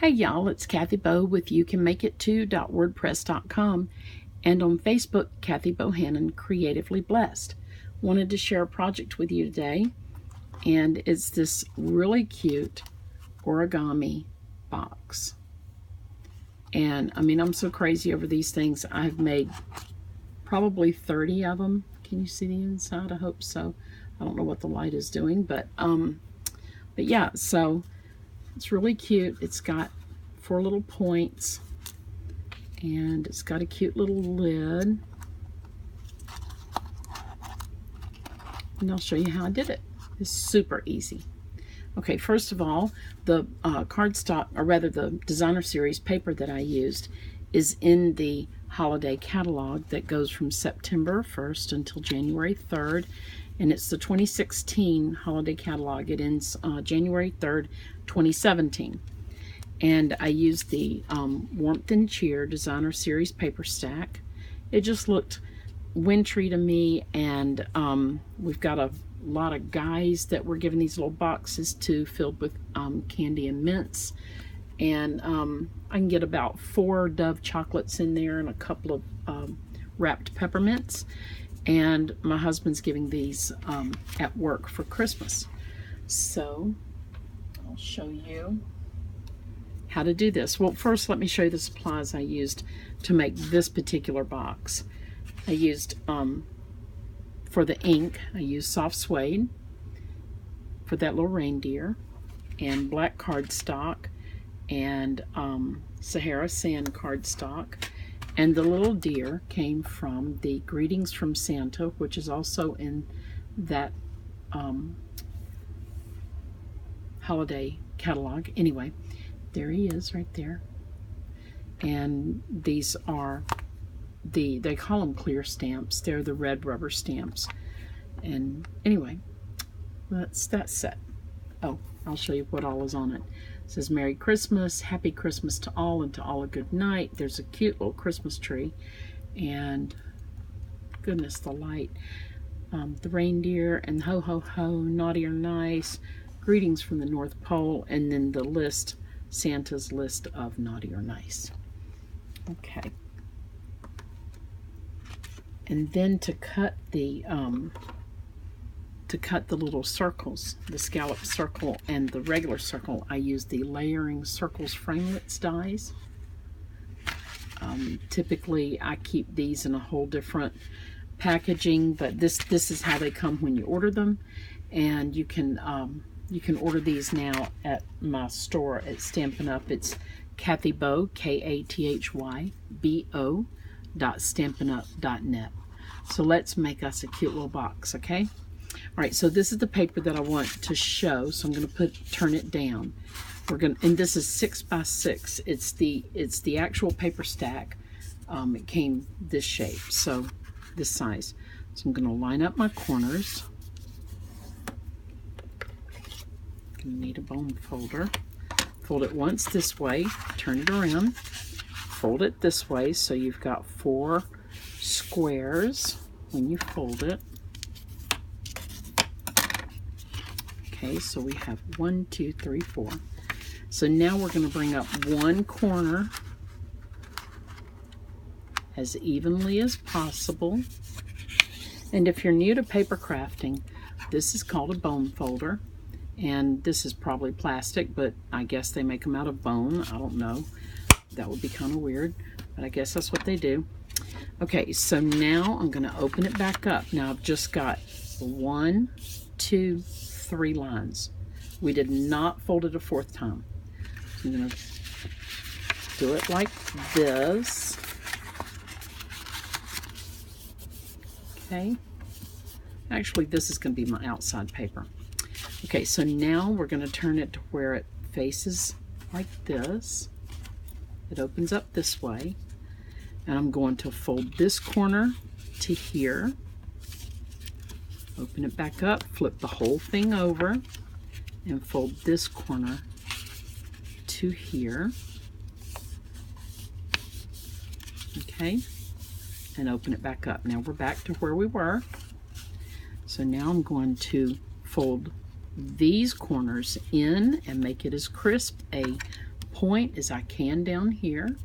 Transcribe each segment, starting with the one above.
Hey y'all, it's Kathy Bow with YouCanMakeIt2.wordpress.com and on Facebook, Kathy Bohannon, Creatively Blessed. Wanted to share a project with you today, and it's this really cute origami box. And I mean, I'm so crazy over these things. I've made probably 30 of them. Can you see the inside? I hope so. I don't know what the light is doing, but yeah, so it's really cute. It's got 4 little points, and it's got a cute little lid. And I'll show you how I did it. It's super easy. Okay, first of all, the cardstock, or rather the designer series paper that I used, is in the holiday catalog that goes from September 1st until January 3rd. And it's the 2016 holiday catalog. It ends January 3rd, 2017. And I used the Warmth and Cheer Designer Series paper stack. It just looked wintry to me, and we've got a lot of guys that we're giving these little boxes to, filled with candy and mints. And I can get about 4 Dove chocolates in there and a couple of wrapped peppermints. And my husband's giving these at work for Christmas. So I'll show you how to do this. Well, first let me show you the supplies I used to make this particular box. I used, for the ink, I used soft suede for that little reindeer, and black cardstock, and Sahara sand cardstock. And the little deer came from the Greetings from Santa, which is also in that holiday catalog. Anyway, there he is right there. And these are they call them clear stamps. They're the red rubber stamps. And anyway, that's that set. Oh, I'll show you what all is on it. It says Merry Christmas, Happy Christmas to all, and to all a good night. There's a cute little Christmas tree, and goodness, the light. The reindeer, and ho ho ho, naughty or nice, greetings from the North Pole, and then the list, Santa's list of naughty or nice. Okay. And then to cut the little circles, the scallop circle and the regular circle, I use the Layering Circles Framelits dies. Typically I keep these in a whole different packaging, but this is how they come when you order them. And you can order these now at my store at Stampin Up. It's Kathy Bow, KathyBO.stampinup.net. So let's make us a cute little box, okay? All right, so this is the paper that I want to show, so I'm going to turn it down. And this is 6 by 6. It's the actual paper stack. It came this shape, so this size. So I'm going to line up my corners. Going to need a bone folder. Fold it once this way, turn it around, fold it this way, so you've got 4 squares when you fold it. Okay, so we have 1, 2, 3, 4. So now we're going to bring up one corner as evenly as possible. And if you're new to paper crafting, this is called a bone folder. And this is probably plastic, but I guess they make them out of bone. I don't know. That would be kind of weird, but I guess that's what they do. Okay, so now I'm going to open it back up. Now I've just got 1, 2, 3 lines. We did not fold it a 4th time. So I'm going to do it like this. Okay. Actually, this is going to be my outside paper. Okay, so now we're going to turn it to where it faces like this. It opens up this way. And I'm going to fold this corner to here. Open it back up, flip the whole thing over, and fold this corner to here. Okay, and open it back up. Now we're back to where we were. So now I'm going to fold these corners in and make it as crisp a point as I can down here.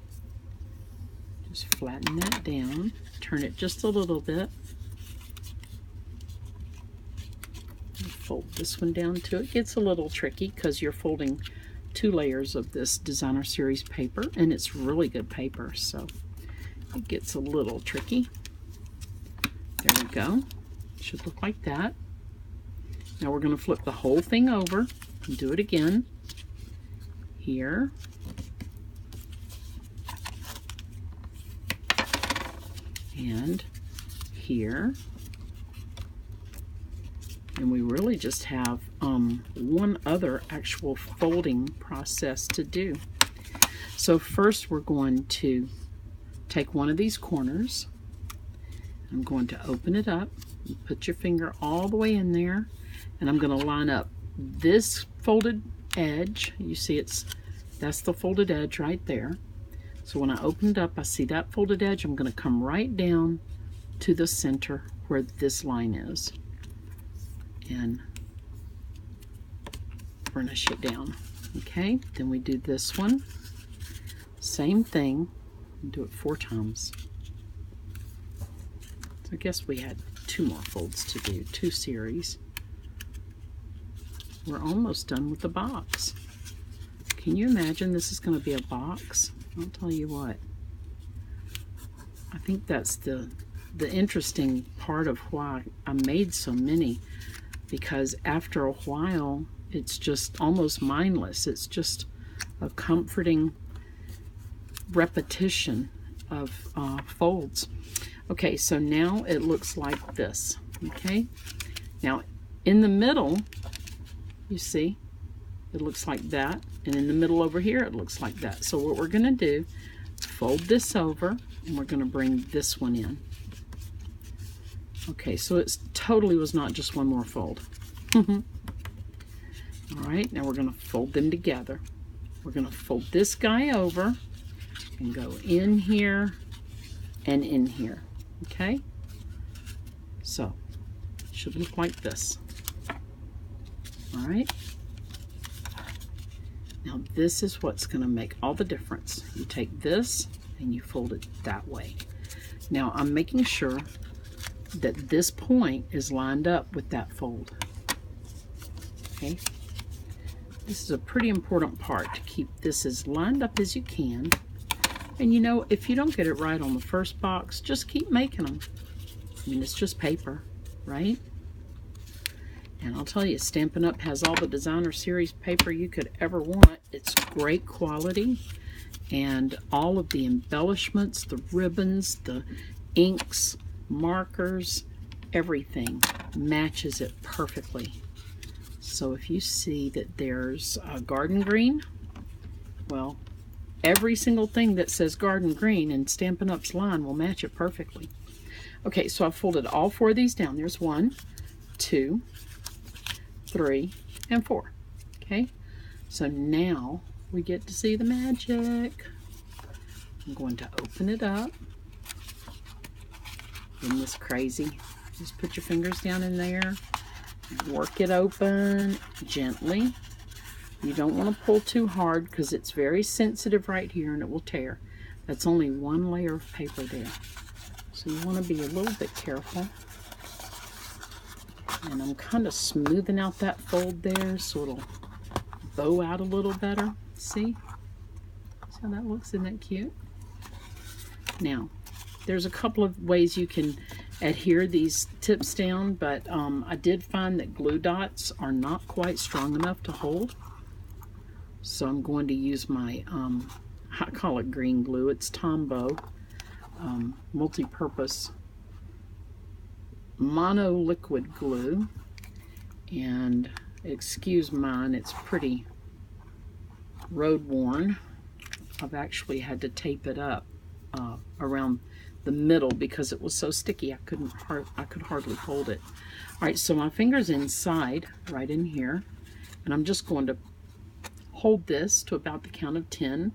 Just flatten that down, turn it just a little bit. Fold this one down too. It gets a little tricky because you're folding 2 layers of this designer series paper, and it's really good paper, so it gets a little tricky. There we go. Should look like that. Now we're going to flip the whole thing over and do it again. Here. And here. And we really just have one other actual folding process to do. So first we're going to take one of these corners. I'm going to open it up. You put your finger all the way in there, and I'm going to line up this folded edge. You see that's the folded edge right there. So when I open it up, I see that folded edge. I'm going to come right down to the center where this line is and burnish it down. Okay, then we do this one. Same thing. Do it 4 times. So I guess we had 2 more folds to do, 2 series. We're almost done with the box. Can you imagine this is going to be a box? I'll tell you what. I think that's the interesting part of why I made so many, because after a while it's just almost mindless. It's just a comforting repetition of folds. Okay, so now it looks like this. Okay, now in the middle, you see, it looks like that, and in the middle over here it looks like that. So what we're going to do, fold this over, and we're going to bring this one in. Okay, so it totally was not just one more fold. All right, now we're going to fold them together. We're going to fold this guy over and go in here and in here. Okay, so it should look like this. All right, now this is what's going to make all the difference. You take this and you fold it that way. Now I'm making sure that this point is lined up with that fold. Okay, this is a pretty important part, to keep this as lined up as you can. And you know, if you don't get it right on the first box, just keep making them. I mean, it's just paper, right? And I'll tell you, Stampin' Up! Has all the designer series paper you could ever want. It's great quality, and all of the embellishments, the ribbons, the inks, markers, everything matches it perfectly. So if you see that there's a garden green, well, every single thing that says garden green in Stampin' Up's line will match it perfectly. Okay, so I've folded all 4 of these down. There's 1, 2, 3, and 4. Okay, so now we get to see the magic. I'm going to open it up. Isn't this crazy? Just put your fingers down in there, work it open gently. You don't want to pull too hard because it's very sensitive right here and it will tear. That's only 1 layer of paper there. So you want to be a little bit careful. And I'm kind of smoothing out that fold there so it'll bow out a little better. See? See how that looks? Isn't that cute? Now, there's a couple of ways you can adhere these tips down, but I did find that glue dots are not quite strong enough to hold. So I'm going to use my, I call it green glue. It's Tombow multi-purpose mono liquid glue. And excuse mine, it's pretty road worn. I've actually had to tape it up around the middle because it was so sticky I could hardly hold it. All right, so my finger's inside right in here, and I'm just going to hold this to about the count of 10.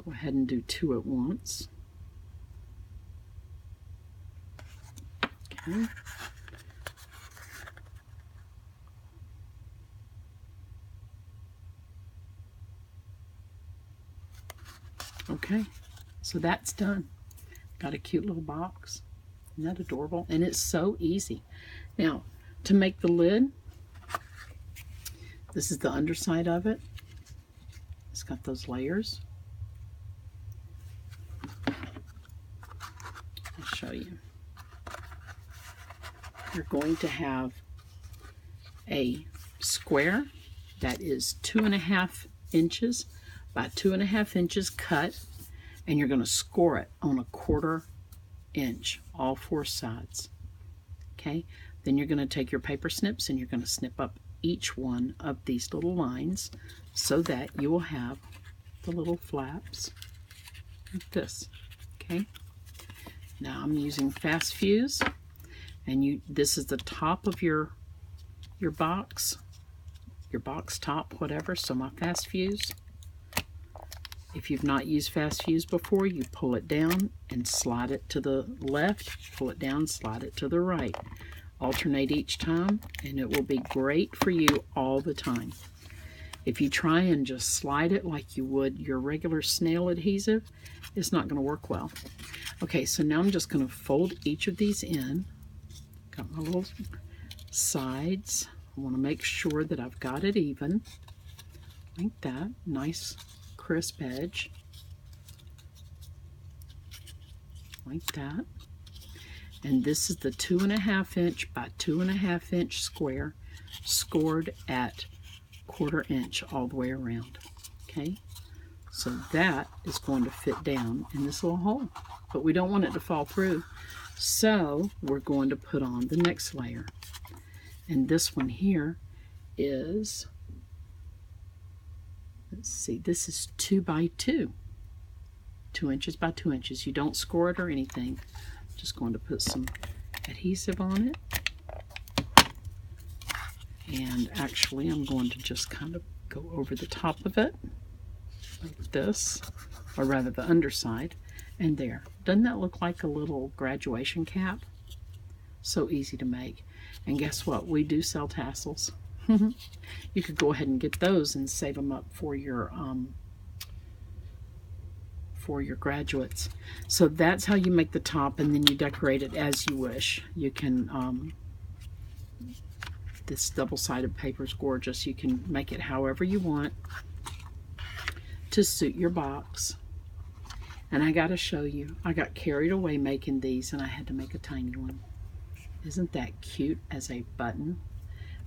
Go ahead and do 2 at once. Okay. Okay, so that's done. Got a cute little box. Isn't that adorable? And it's so easy. Now, to make the lid, this is the underside of it. It's got those layers. I'll show you. You're going to have a square that is 2.5 inches by 2.5 inches cut, and you're going to score it on a 1/4 inch, all 4 sides. Okay, then you're going to take your paper snips and you're going to snip up each one of these little lines so that you will have the little flaps like this. Okay, now I'm using Fast Fuse, and this is the top of your box top, whatever. So my Fast Fuse, if you've not used Fast Fuse before, you pull it down and slide it to the left, pull it down, slide it to the right. Alternate each time, and it will be great for you all the time. If you try and just slide it like you would your regular snail adhesive, it's not going to work well. Okay, so now I'm just going to fold each of these in. Got my little sides. I want to make sure that I've got it even, like that. Nice crisp edge, like that. And this is the 2.5 inch by 2.5 inch square, scored at 1/4 inch all the way around. Okay, so that is going to fit down in this little hole, but we don't want it to fall through. So we're going to put on the next layer. And this one here is, let's see, this is 2 by 2, 2 inches by 2 inches. You don't score it or anything. Just going to put some adhesive on it. And actually, I'm going to just kind of go over the top of it, like this, or rather the underside, and there. Doesn't that look like a little graduation cap? So easy to make. And guess what? We do sell tassels. You could go ahead and get those and save them up for your graduates. So that's how you make the top, and then you decorate it as you wish. You can, this double-sided paper is gorgeous. You can make it however you want to suit your box. And I got to show you, I got carried away making these, and I had to make a tiny one. Isn't that cute as a button?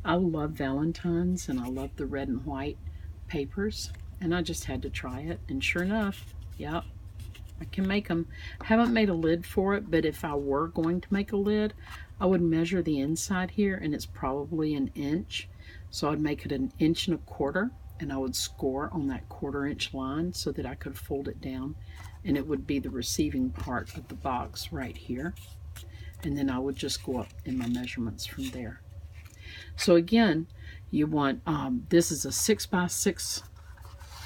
I love Valentine's, and I love the red and white papers, and I just had to try it, and sure enough, yep, I can make them. Haven't made a lid for it, but if I were going to make a lid, I would measure the inside here, and it's probably 1 inch, so I'd make it 1 1/4 inches, and I would score on that 1/4 inch line so that I could fold it down, and it would be the receiving part of the box right here. And then I would just go up in my measurements from there. So again, you want, this is a 6 by 6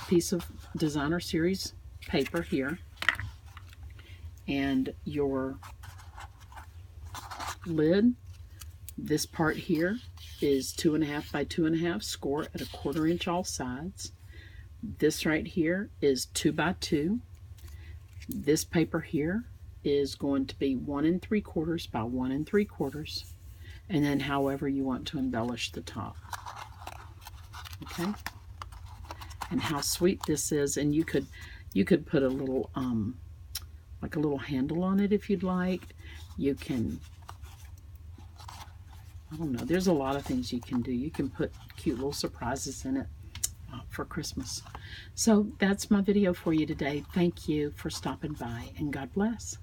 piece of designer series paper here. And your lid, this part here is 2.5 by 2.5, score at 1/4 inch all sides. This right here is 2 by 2. This paper here is going to be 1 3/4 by 1 3/4, and then however you want to embellish the top. Okay, and how sweet this is. And you could put a little like a little handle on it if you'd like. You can, I don't know, there's a lot of things you can do. You can put cute little surprises in it for Christmas. So that's my video for you today. Thank you for stopping by, and God bless.